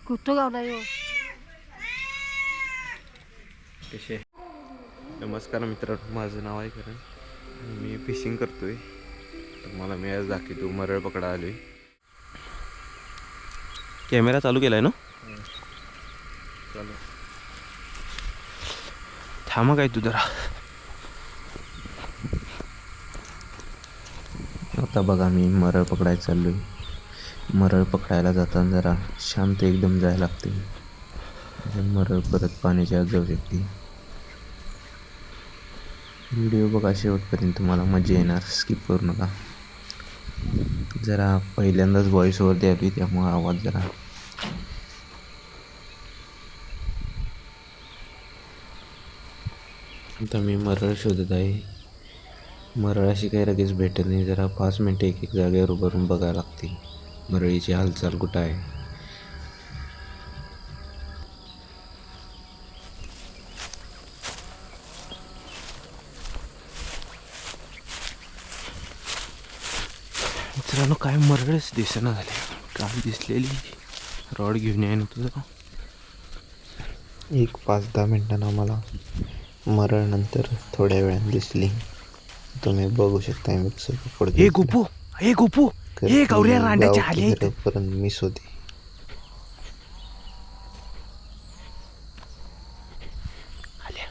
कुठं गावला यो. कसे नमस्कार मित्रांनो, माझं नाव आहे करण. मी फिशिंग करतोय. तर मला मी आज दाखवतो मरळ पकडा आलोय. कॅमेरा चालू केलाय ना? चालू. थांबा काय तू जरा. आता बघा मी मरळ पकडायला चाललोय. मरळ पकडायला जाताना जरा शांत एकदम जायला लागते. मरळ परत पाण्याच्या आत जाऊ शकते. व्हिडिओ बघा शेवटपर्यंत, तुम्हाला मजा येणार, स्किप करू नका. जरा पहिल्यांदाच व्हॉइस ओव्हर द्यावी, त्यामुळे आवाज जरा. आता मी मरळ शोधत आहे. मरळ अशी काही लगेच भेटत नाही. जरा 5 मिनटं एक जागेवर उभारून बघायला लागते मरळीची हालचाल कुठं आहे. मित्रांनो, काय मरळच दिसेना झाले. काल दिसलेली रॉड घेऊन आहे ना तुझं. 5-10 मिनटांना मला मरळ नंतर थोड्या वेळाने दिसली. तुम्ही बघू शकता मी कसं पकडतो. हे गोपू, हे गोपू, हे गौऱ्या रांड्याच्या आले पर्यंत मिस होते. आल्या.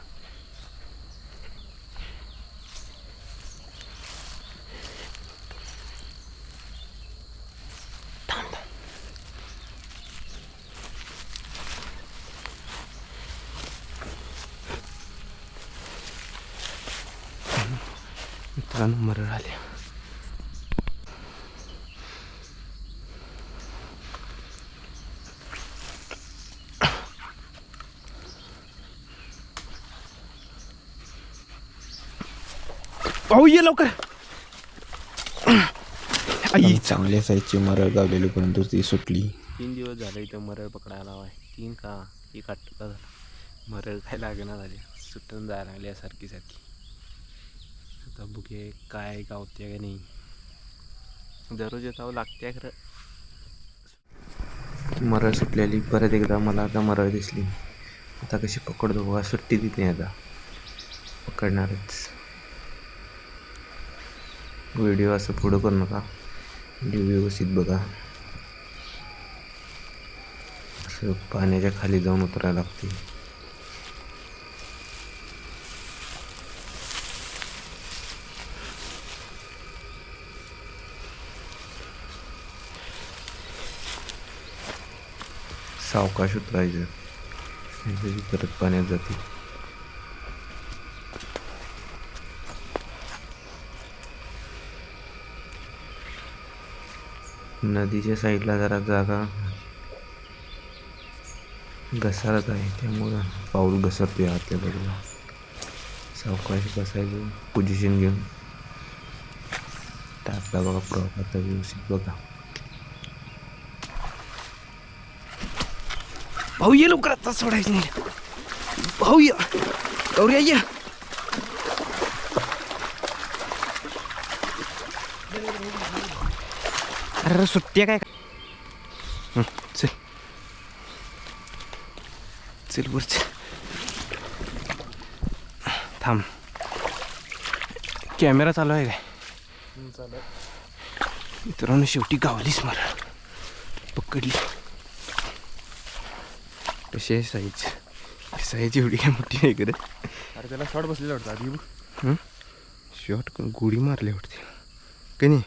मित्रांनो, मरळ आले. पाहू ये लवकर. आई चांगल्या साईजची मरळ गावलेली, परंतु ती सुटली. 3 दिवस झाले इथं मरळ पकडायला हवाय. 3 का 1 आठवडा झाला. मरळ काय लागेना झाली, सुटून जायला लागली सारखी. आता बघे काय गावते का नाही. दररोज येतावं लागते खरं. मरळ सुटलेली. परत एकदा मला आता मरळ दिसली. आता कशी पकडतो बघा. सुट्टी देत नाही, आता पकडणारच. व्हिडिओ असं पुढं करू नका, व्हिडिओ व्यवस्थित बघा. असं पाण्याच्या खाली जाऊन उतरायला लागते. सावकाश उतरायचं, परत पाण्यात जाते. नदीच्या साईडला जरा जागा घसरत आहे, त्यामुळं पाऊल घसरतोय आतल्या बाजूला. सावकाश बसायचं, पोझिशन घेऊन टाकला बघा प्रॉप. आता व्यवस्थित बघा. भाऊ ये लवकर, आता सोडायचं नाही. भाऊ या, गौऱ्या या. अरे सुट्ट्या काय. चल चल वर चल. थांब, कॅमेरा चालू आहे काय? मित्रांनो, शेवटी गावलीच मरळ पकडली. कशी आहे साईज एवढी काय मोठी नाही करत. अरे त्याला शॉट बसलेला वाटतं आधी. शॉट करून गोडी मारली वाटते का नाही?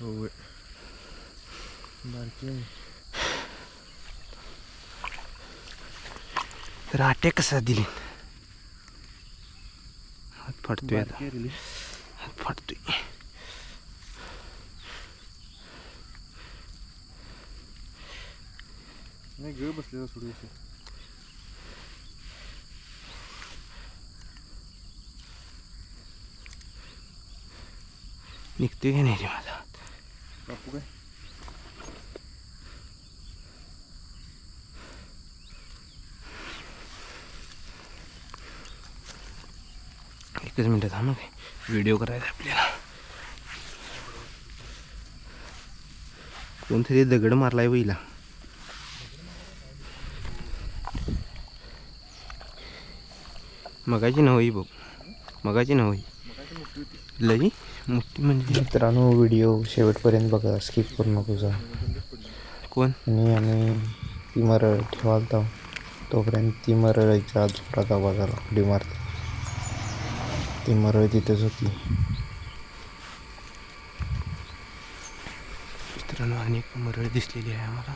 हो, तर अटॅक कसा दिली. हात फाटतोय आता, हात फाटतोय. नाही गळ बसलेला सोडू. निघतोय का नाही रे माझा बापू काय. एकच मिनटं थांब, काय व्हिडिओ करायचा आपल्याला. कोणतरी दगड मारलाय बैला. मगाची नव्हती बघ, मगाची नव्हती लई मोठी म्हणजे. मित्रांनो व्हिडिओ शेवटपर्यंत बघा, स्किप करू नको जा. कोण? आणि आम्ही ती मरळ ठेवालतो तोपर्यंत ती मरळीचा जोरात आवाज आला, उडी मारते. ती मरळ तिथेच होती. मित्रांनो अनेक मरळ दिसलेली आहे आम्हाला.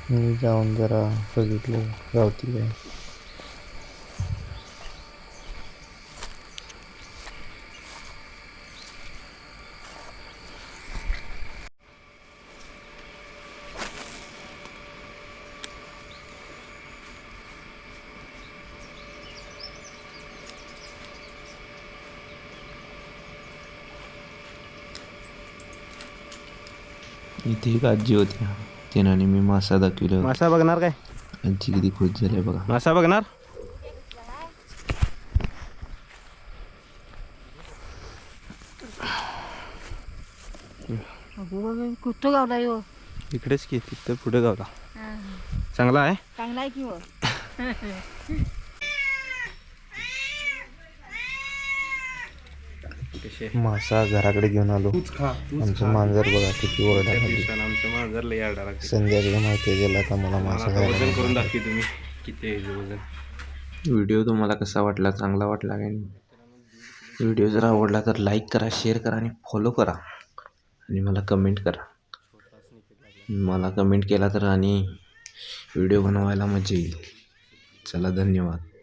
मी जाऊन जरा बघितलं गावती काय. इथे एक आजी होती, तिने मी मासा दाखविला. मासा बघणार काय? आजी किती खुश झाली बघा. मासा बघणार? कुठं गावला यो? इकडेच की, तिथं पुढे गावला. चांगला आहे. चांगला आहे की हो. मासा घराकडे घेऊन आलो. आमचं मांजर बघा किती ओरडा खाली. आमचं मांजर लई आरडा लागते. संध्याकाळी माहिती आहे गेला का मला मासा वजन खायला. करून दाखवी तुम्ही किती आहे वजन. व्हिडिओ तुम्हाला कसा वाटला, चांगला वाटला काय नाही? व्हिडिओ जर आवडला तर लाईक करा, शेअर करा आणि फॉलो करा आणि मला कमेंट करा. मला कमेंट केला तर आणि व्हिडिओ बनवायला मजा येईल. चला धन्यवाद.